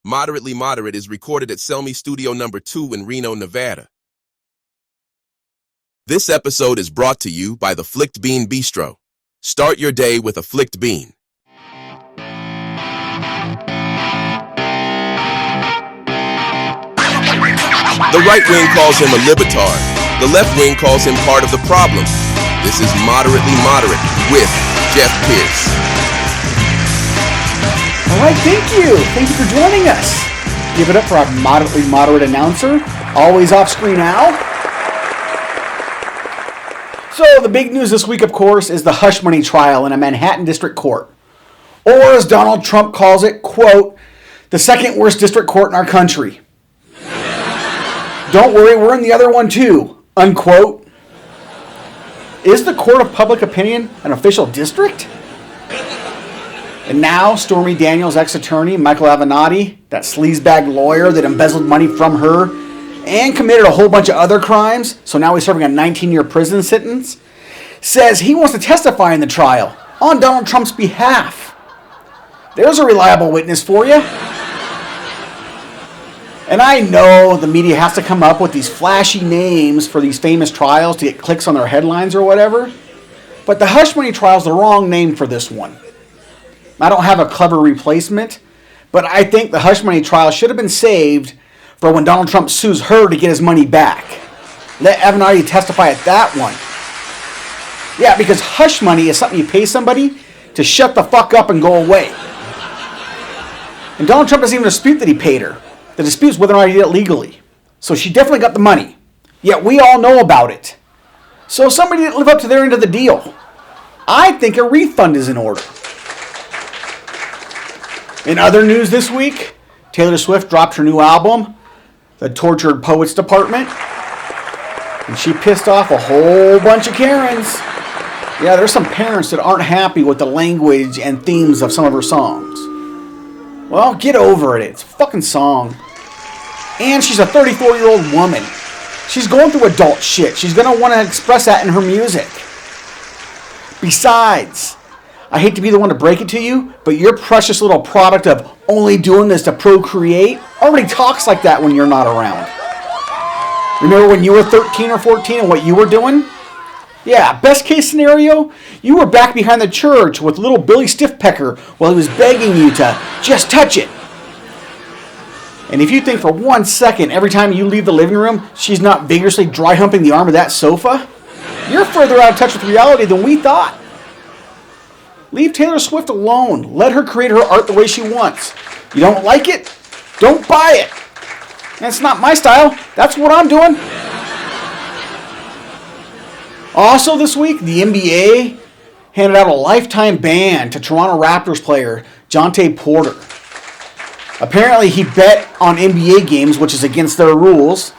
Moderately Moderate is recorded at Selmy Studio number 2 in Reno, Nevada. This episode is brought to you by the Flicked Bean Bistro. Start your day with a flicked bean. The right wing calls him a libtard. The left wing calls him part of the problem. This is Moderately Moderate with Jeff Pierce. All right, thank you. Thank you for joining us. Give it up for our Moderately Moderate announcer, always off screen now. So the big news this week, of course, is the hush money trial in a Manhattan district court. Or as Donald Trump calls it, quote, the second worst district court in our country. Don't worry, we're in the other one too, unquote. Is the court of public opinion an official district? And now, Stormy Daniels' ex-attorney, Michael Avenatti, that sleazebag lawyer that embezzled money from her and committed a whole bunch of other crimes, so now he's serving a 19-year prison sentence, says he wants to testify in the trial on Donald Trump's behalf. There's a reliable witness for you. And I know the media has to come up with these flashy names for these famous trials to get clicks on their headlines or whatever, but the hush money trial is the wrong name for this one. I don't have a clever replacement, but I think the hush money trial should have been saved for when Donald Trump sues her to get his money back. Let Avenatti testify at that one. Yeah, because hush money is something you pay somebody to shut the fuck up and go away. And Donald Trump doesn't even dispute that he paid her. The dispute is whether or not he did it legally. So she definitely got the money. Yet we all know about it. So somebody didn't live up to their end of the deal. I think a refund is in order. In other news this week, Taylor Swift dropped her new album, The Tortured Poets Department, and she pissed off a whole bunch of Karens. Yeah, there's some parents that aren't happy with the language and themes of some of her songs. Well, get over it. It's a fucking song. And she's a 34-year-old woman. She's going through adult shit. She's going to want to express that in her music. Besides, I hate to be the one to break it to you, but your precious little product of only doing this to procreate already talks like that when you're not around. Remember when you were 13 or 14 and what you were doing? Yeah, best case scenario, you were back behind the church with little Billy Stiffpecker while he was begging you to just touch it. And if you think for 1 second every time you leave the living room, she's not vigorously dry humping the arm of that sofa, you're further out of touch with reality than we thought. Leave Taylor Swift alone. Let her create her art the way she wants. You don't like it? Don't buy it. That's not my style. That's what I'm doing. Also this week, the NBA handed out a lifetime ban to Toronto Raptors player Jontay Porter. Apparently he bet on NBA games, which is against their rules.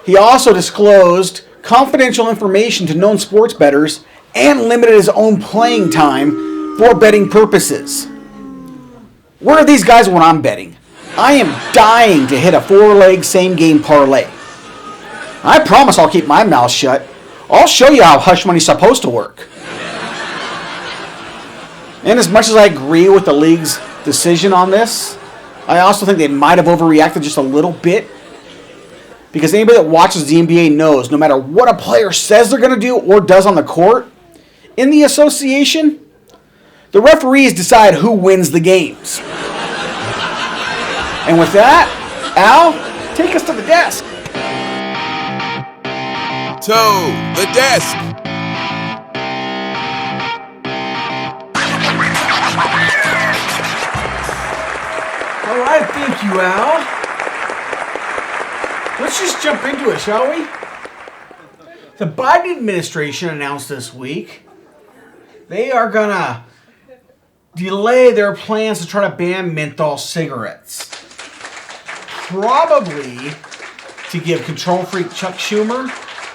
He also disclosed confidential information to known sports bettors and limited his own playing time for betting purposes. Where are these guys when I'm betting? I am dying to hit a 4-leg same-game parlay. I promise I'll keep my mouth shut. I'll show you how hush money's supposed to work. And as much as I agree with the league's decision on this, I also think they might have overreacted just a little bit. Because anybody that watches the NBA knows no matter what a player says they're going to do or does on the court, in the association, the referees decide who wins the games. And with that, Al, take us to the desk. To the desk. All right, thank you, Al. Let's just jump into it, shall we? The Biden administration announced this week they are going to delay their plans to try to ban menthol cigarettes. Probably to give control freak Chuck Schumer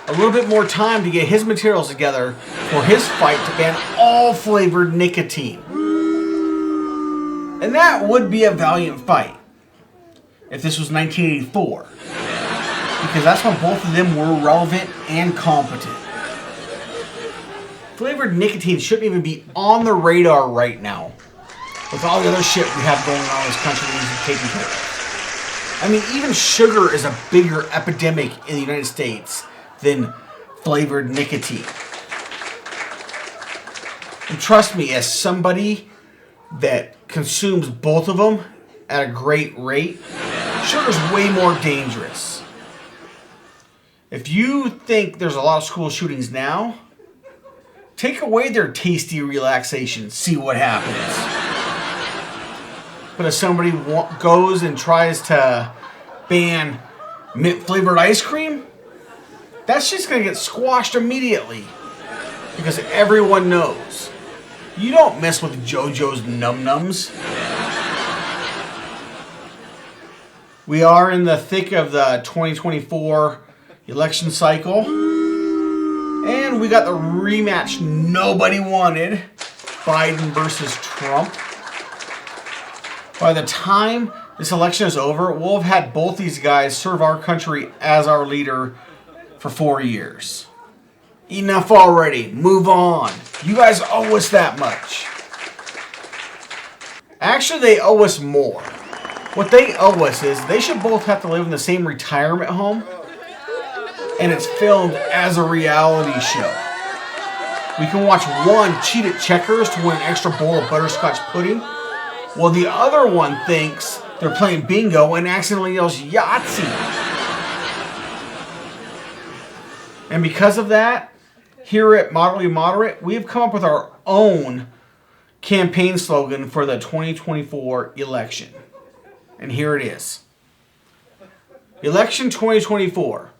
a little bit more time to get his materials together for his fight to ban all flavored nicotine. And that would be a valiant fight if this was 1984. Because that's when both of them were relevant and competent. Flavored nicotine shouldn't even be on the radar right now with all the other shit we have going on in this country that needs to be taken care of. I mean, even sugar is a bigger epidemic in the United States than flavored nicotine. And trust me, as somebody that consumes both of them at a great rate, sugar's way more dangerous. If you think there's a lot of school shootings now, take away their tasty relaxation, see what happens. But if somebody goes and tries to ban mint-flavored ice cream, that's just going to get squashed immediately. Because everyone knows. You don't mess with JoJo's Num Nums. We are in the thick of the 2024 election cycle. And we got the rematch nobody wanted. Biden versus Trump. By the time this election is over, we'll have had both these guys serve our country as our leader for 4 years. Enough already. Move on. You guys owe us that much. Actually, they owe us more. What they owe us is they should both have to live in the same retirement home, and it's filmed as a reality show. We can watch one cheat at checkers to win an extra bowl of butterscotch pudding, while the other one thinks they're playing bingo and accidentally yells Yahtzee. And because of that, here at Moderately Moderate, we've come up with our own campaign slogan for the 2024 election. And here it is. Election 2024.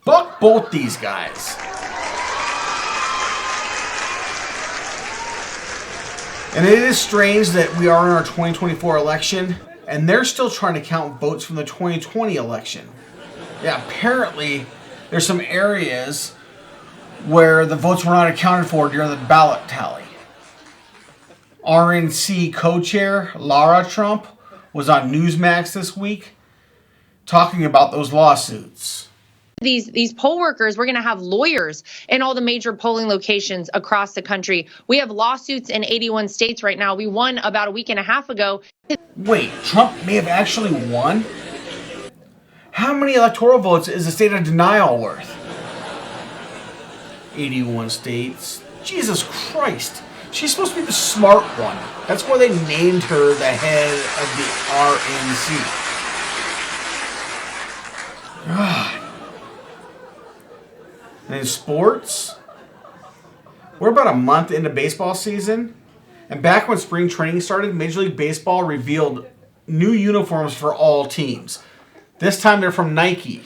Fuck both these guys. And it is strange that we are in our 2024 election, and they're still trying to count votes from the 2020 election. Yeah, apparently there's some areas where the votes were not accounted for during the ballot tally. RNC co-chair Lara Trump was on Newsmax this week talking about those lawsuits. These poll workers, we're going to have lawyers in all the major polling locations across the country. We have lawsuits in 81 states right now. We won about a week and a half ago. Wait, Trump may have actually won? How many electoral votes is the state of denial worth? 81 states. Jesus Christ. She's supposed to be the smart one. That's why they named her the head of the RNC. God. And in sports, we're about a month into baseball season. And back when spring training started, Major League Baseball revealed new uniforms for all teams. This time they're from Nike.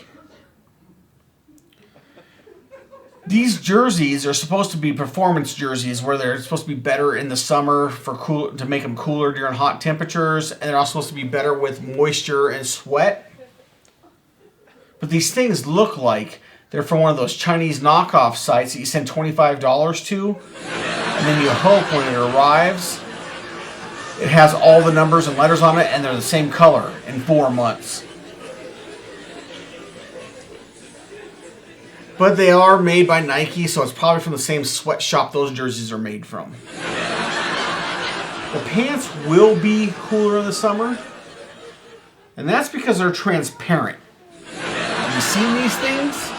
These jerseys are supposed to be performance jerseys where they're supposed to be better in the summer to make them cooler during hot temperatures. And they're also supposed to be better with moisture and sweat. But these things look like they're from one of those Chinese knockoff sites that you send $25 to. And then you hope when it arrives, it has all the numbers and letters on it and they're the same color in 4 months. But they are made by Nike, so it's probably from the same sweatshop those jerseys are made from. The pants will be cooler in the summer, and that's because they're transparent. Have you seen these things?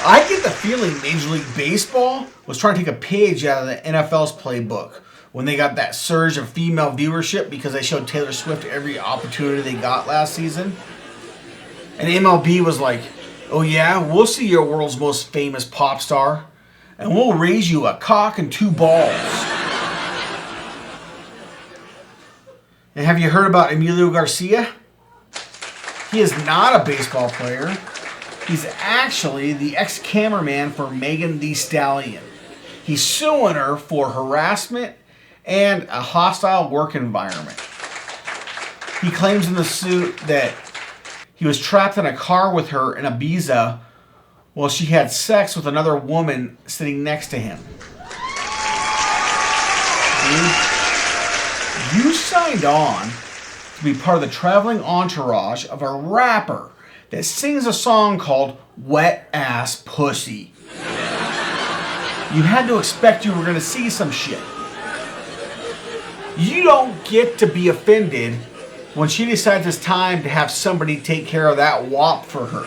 I get the feeling Major League Baseball was trying to take a page out of the NFL's playbook when they got that surge of female viewership because they showed Taylor Swift every opportunity they got last season. And MLB was like, oh yeah, we'll see your world's most famous pop star, and we'll raise you a cock and 2 balls. And have you heard about Emilio Garcia? He is not a baseball player. He's actually the ex-cameraman for Megan Thee Stallion. He's suing her for harassment and a hostile work environment. He claims in the suit that he was trapped in a car with her in Ibiza while she had sex with another woman sitting next to him. Dude, you signed on to be part of the traveling entourage of a rapper that sings a song called Wet Ass Pussy. You had to expect you were going to see some shit. You don't get to be offended when she decides it's time to have somebody take care of that wop for her.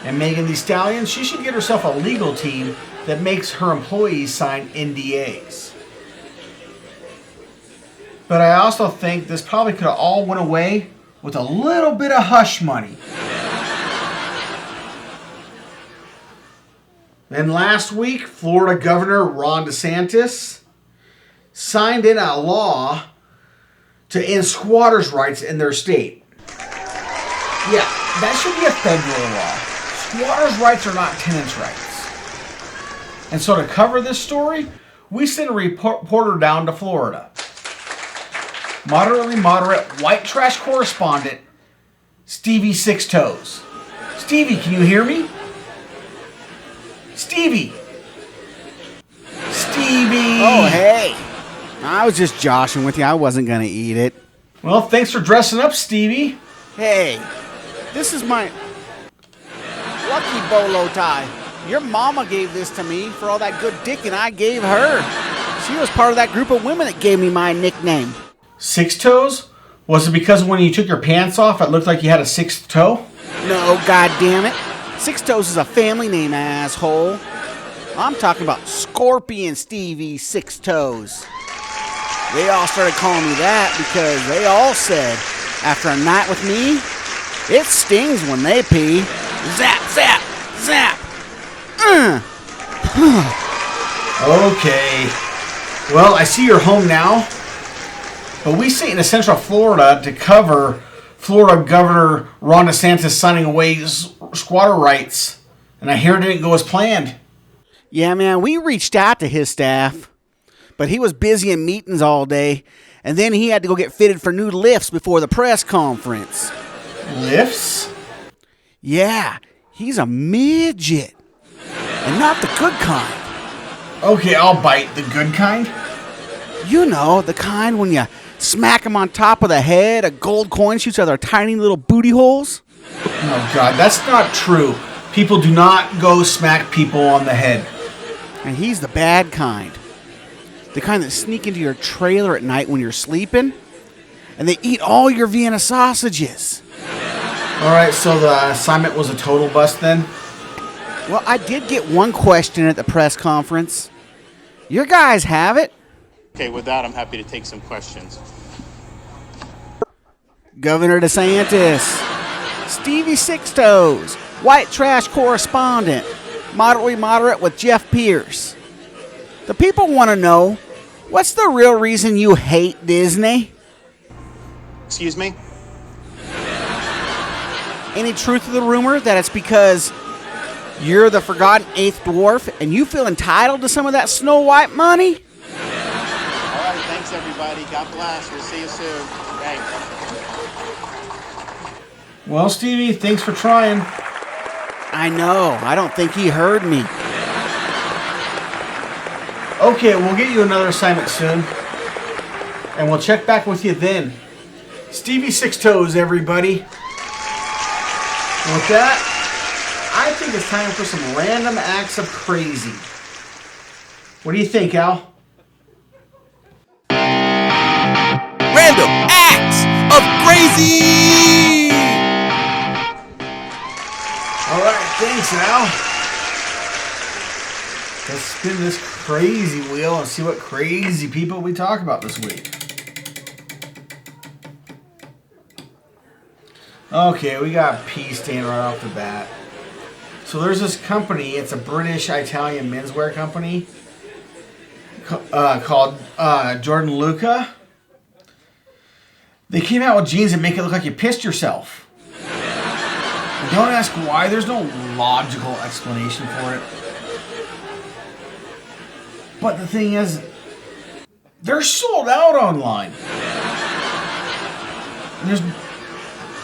And Megan Thee Stallion, she should get herself a legal team that makes her employees sign NDAs. But I also think this probably could have all went away with a little bit of hush money. Then last week, Florida Governor Ron DeSantis signed in a law to end squatters' rights in their state. Yeah, that should be a federal law. Squatters' rights are not tenants' rights. And so to cover this story, we sent a reporter down to Florida. Moderately moderate white trash correspondent, Stevie Six Toes. Stevie, can you hear me? Stevie! Stevie! Oh, hey. I was just joshing with you. I wasn't going to eat it. Well, thanks for dressing up, Stevie. Hey, this is my lucky bolo tie. Your mama gave this to me for all that good dicking I gave her. She was part of that group of women that gave me my nickname. Six Toes? Was it because when you took your pants off, it looked like you had a sixth toe? No, goddammit. Six Toes is a family name, asshole. I'm talking about Scorpion Stevie Six Toes. They all started calling me that because they all said, after a night with me, it stings when they pee. Zap, zap, zap. Okay. Well, I see you're home now. But we sit in Central Florida to cover Florida Governor Ron DeSantis signing away squatter rights. And I hear it didn't go as planned. Yeah, man, we reached out to his staff, but he was busy in meetings all day, and then he had to go get fitted for new lifts before the press conference. Lifts? Yeah, he's a midget, and not the good kind. Okay, I'll bite. The good kind? You know, the kind when you smack him on top of the head, a gold coin shoots out of their tiny little booty holes. Oh, God, that's not true. People do not go smack people on the head. And he's the bad kind. The kind that sneak into your trailer at night when you're sleeping, and they eat all your Vienna sausages. All right, so the assignment was a total bust then? Well, I did get one question at the press conference. Your guys have it? Okay, with that, I'm happy to take some questions. Governor DeSantis, Stevie Six Toes, white trash correspondent, moderately moderate with Jeff Pierce. The people want to know, what's the real reason you hate Disney? Excuse me? Any truth to the rumor that it's because you're the forgotten eighth dwarf and you feel entitled to some of that Snow White money? All right, thanks everybody. God bless. We'll see you soon. Thanks. Well, Stevie, thanks for trying. I know. I don't think he heard me. Okay, we'll get you another assignment soon. And we'll check back with you then. Stevie Six Toes, everybody. And with that, I think it's time for some random acts of crazy. What do you think, Al? Random acts of crazy! All right, thanks, Al. Let's spin this crazy wheel and see what crazy people we talk about this week. Okay, we got pee stain right off the bat. So there's this company, it's a British-Italian menswear company called Jordan Luca. They came out with jeans that make it look like you pissed yourself. And don't ask why, there's no logical explanation for it. But the thing is, they're sold out online. And there's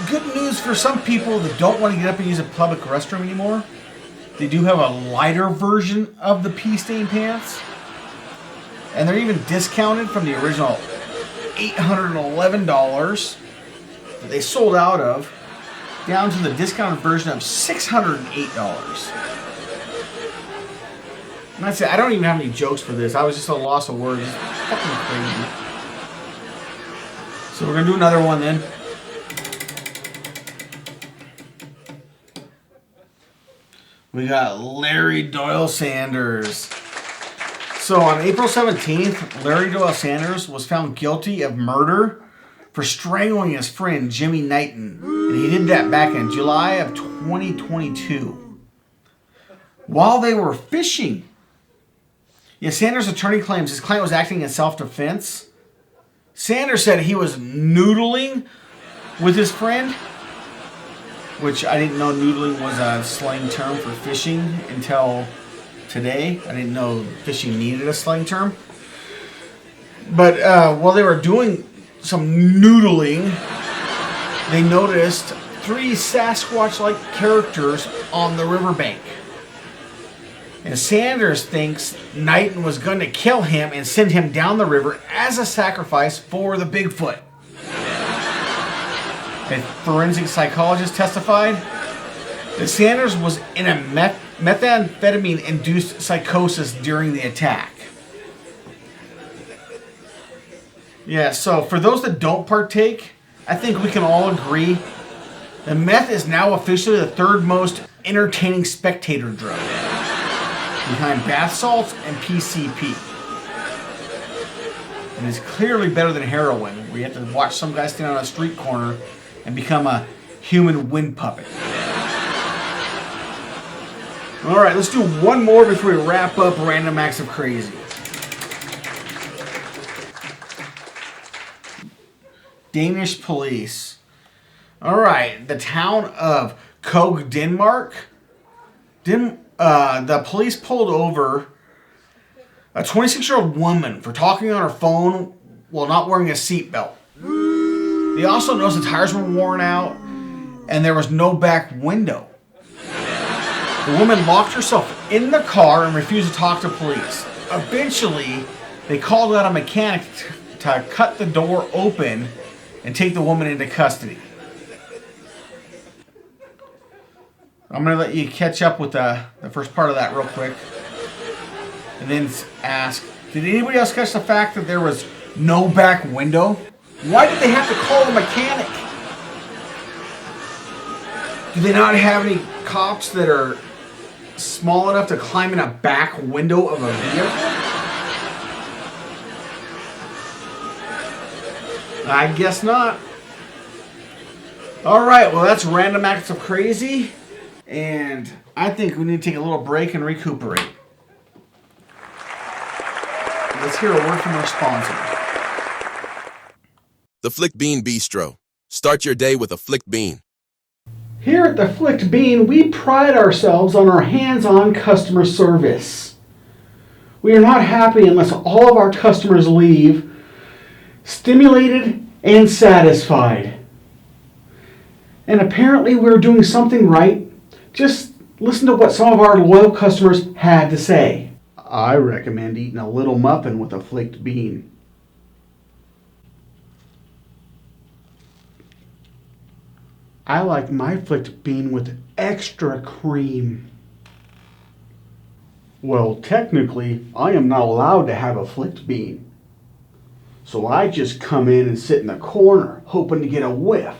good news for some people that don't want to get up and use a public restroom anymore. They do have a lighter version of the pee stain pants. And they're even discounted from the original $811 that they sold out of down to the discounted version of $608. And I said, I don't even have any jokes for this. I was just a loss of words. It's fucking crazy. So we're going to do another one then. We got Larry Doyle Sanders. So on April 17th, Larry Doyle Sanders was found guilty of murder for strangling his friend Jimmy Knighton. And he did that back in July of 2022. While they were fishing. Yeah, Sanders' attorney claims his client was acting in self-defense. Sanders said he was noodling with his friend, which I didn't know noodling was a slang term for fishing until today. I didn't know fishing needed a slang term. But while they were doing some noodling, they noticed 3 Sasquatch-like characters on the riverbank. And Sanders thinks Knighton was going to kill him and send him down the river as a sacrifice for the Bigfoot. A forensic psychologist testified that Sanders was in a methamphetamine-induced psychosis during the attack. Yeah, so for those that don't partake, I think we can all agree that meth is now officially the 3rd most entertaining spectator drug, behind bath salts and PCP. And it's clearly better than heroin, where you have to watch some guy stand on a street corner and become a human wind puppet. Alright, let's do one more before we wrap up Random Acts of Crazy. Danish police. Alright, the town of Koge, Denmark. The police pulled over a 26-year-old woman for talking on her phone while not wearing a seatbelt. They also noticed the tires were worn out and there was no back window. The woman locked herself in the car and refused to talk to police. Eventually, they called out a mechanic to cut the door open and take the woman into custody. I'm going to let you catch up with the first part of that real quick. And then ask, did anybody else catch the fact that there was no back window? Why did they have to call a mechanic? Do they not have any cops that are small enough to climb in a back window of a vehicle? I guess not. Alright, well that's Random Acts of Crazy. And I think we need to take a little break and recuperate. Let's hear a word from our sponsor. The Flicked Bean Bistro. Start your day with a flicked bean. Here at the Flicked Bean, we pride ourselves on our hands-on customer service. We are not happy unless all of our customers leave stimulated and satisfied. And apparently we're doing something right. Just listen to what some of our loyal customers had to say. I recommend eating a little muffin with a flicked bean. I like my flicked bean with extra cream. Well, technically, I am not allowed to have a flicked bean. So I just come in and sit in the corner, hoping to get a whiff.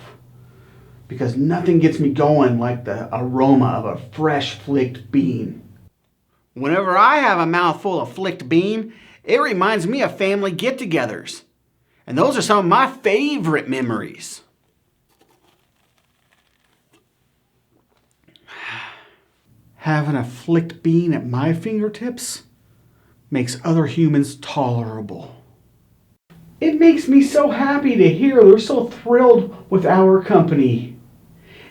Because nothing gets me going like the aroma of a fresh flicked bean. Whenever I have a mouthful of flicked bean, it reminds me of family get-togethers. And those are some of my favorite memories. Having a flicked bean at my fingertips makes other humans tolerable. It makes me so happy to hear they're so thrilled with our company.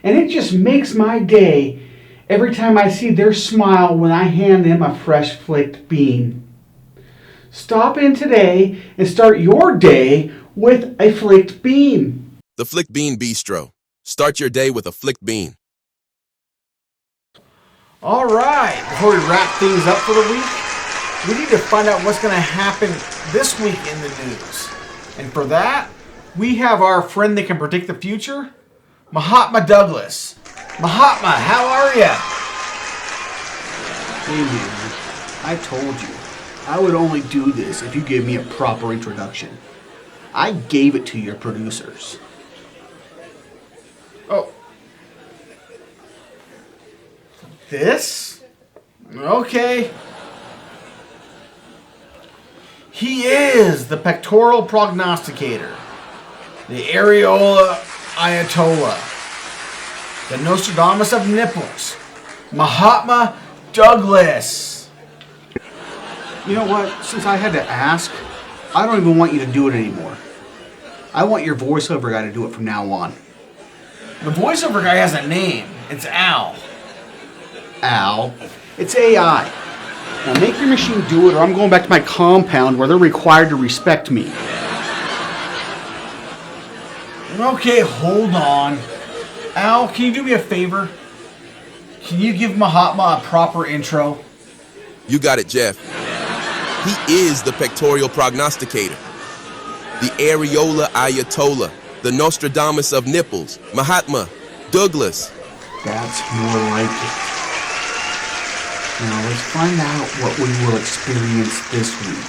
And it just makes my day every time I see their smile when I hand them a fresh flicked bean. Stop in today and start your day with a flicked bean. The Flicked Bean Bistro. Start your day with a flicked bean. All right, before we wrap things up for the week, we need to find out what's going to happen this week in the news. And for that, we have our friend that can predict the future, Mahatma Douglas. Mahatma, how are you? Hey, man. I told you, I would only do this if you gave me a proper introduction. I gave it to your producers. Oh. This? Okay. He is the pectoral prognosticator, the areola Ayatollah, the Nostradamus of nipples, Mahatma Douglas. You know what? Since I had to ask, I don't even want you to do it anymore. I want your voiceover guy to do it from now on. The voiceover guy has a name. It's Al. Al. It's AI. Now make your machine do it or I'm going back to my compound where they're required to respect me. Okay, hold on. Al, can you do me a favor? Can you give Mahatma a proper intro? You got it, Jeff. He is the pectoral prognosticator, the areola Ayatollah, the Nostradamus of nipples, Mahatma Douglas. That's more like it. Now let's find out what we will experience this week.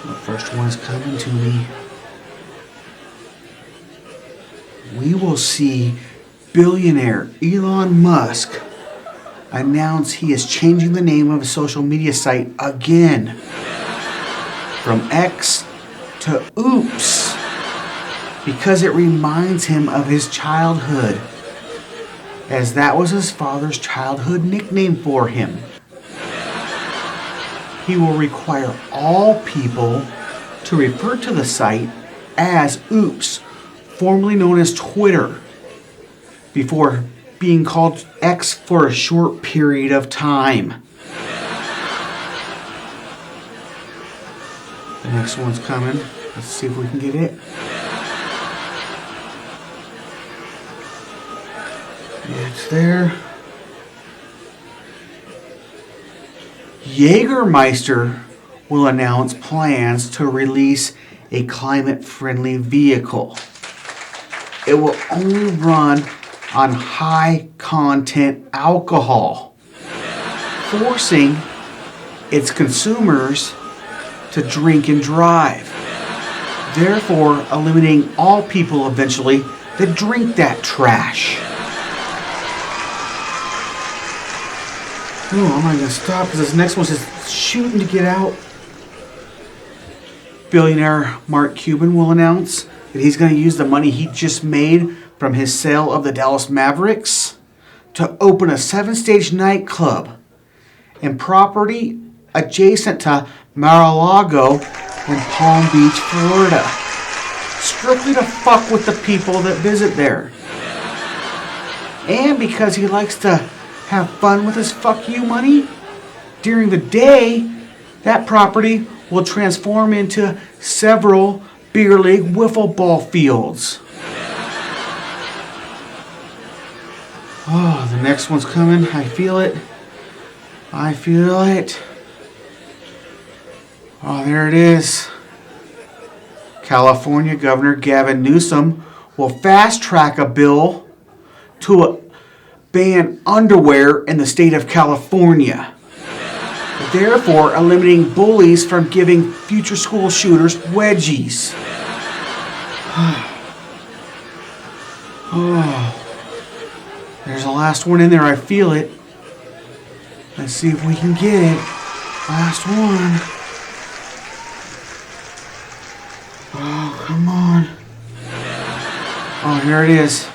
The first one is coming to me. We will see billionaire Elon Musk announce he is changing the name of his social media site again from X to Oops because it reminds him of his childhood, as that was his father's childhood nickname for him. He will require all people to refer to the site as Oops, formerly known as Twitter, before being called X for a short period of time. The next one's coming. Let's see if we can get it. It's there. Jägermeister will announce plans to release a climate-friendly vehicle. It will only run on high-content alcohol, forcing its consumers to drink and drive, therefore eliminating all people eventually that drink that trash. Oh, I'm not going to stop because this next one's just shooting to get out. Billionaire Mark Cuban will announce that he's going to use the money he just made from his sale of the Dallas Mavericks to open a 7-stage nightclub and property adjacent to Mar-a-Lago in Palm Beach, Florida, strictly to fuck with the people that visit there. And because he likes to have fun with his fuck you money, during the day, that property will transform into several beer league wiffle ball fields. Oh, the next one's coming. I feel it. I feel it. Oh, there it is. California Governor Gavin Newsom will fast track a bill to ban underwear in the state of California, therefore eliminating bullies from giving future school shooters wedgies. Oh, there's a last one in there. I feel it. Let's see if we can get it. Last one. Oh, come on. Oh, here it is.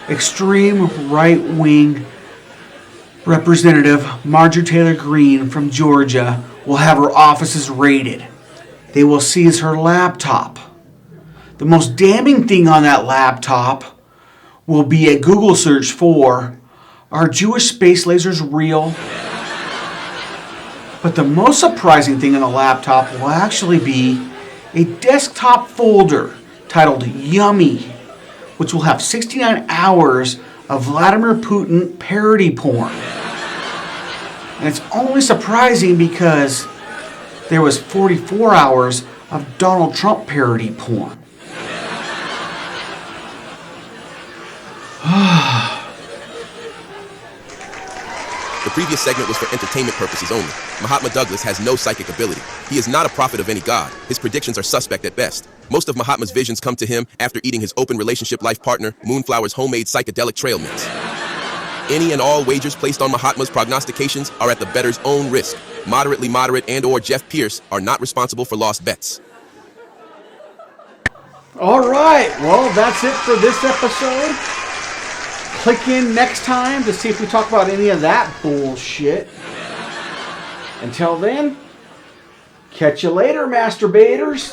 Extreme right-wing Representative Marjorie Taylor Greene from Georgia will have her offices raided. They will seize her laptop. The most damning thing on that laptop will be a Google search for, "Are Jewish space lasers real?" But the most surprising thing on the laptop will actually be a desktop folder titled Yummy, which will have 69 hours of Vladimir Putin parody porn. And it's only surprising because there was 44 hours of Donald Trump parody porn. previous segment was for entertainment purposes only. Mahatma Douglas has no psychic ability. He is not a prophet of any god. His predictions are suspect at best. Most of Mahatma's visions come to him after eating his open relationship life partner, Moonflower's homemade psychedelic trail mix. Any and all wagers placed on Mahatma's prognostications are at the bettor's own risk. Moderately moderate and or Jeff Pierce are not responsible for lost bets. All right, well, that's it for this episode. Click in next time to see if we talk about any of that bullshit. Until then, catch you later, masturbators.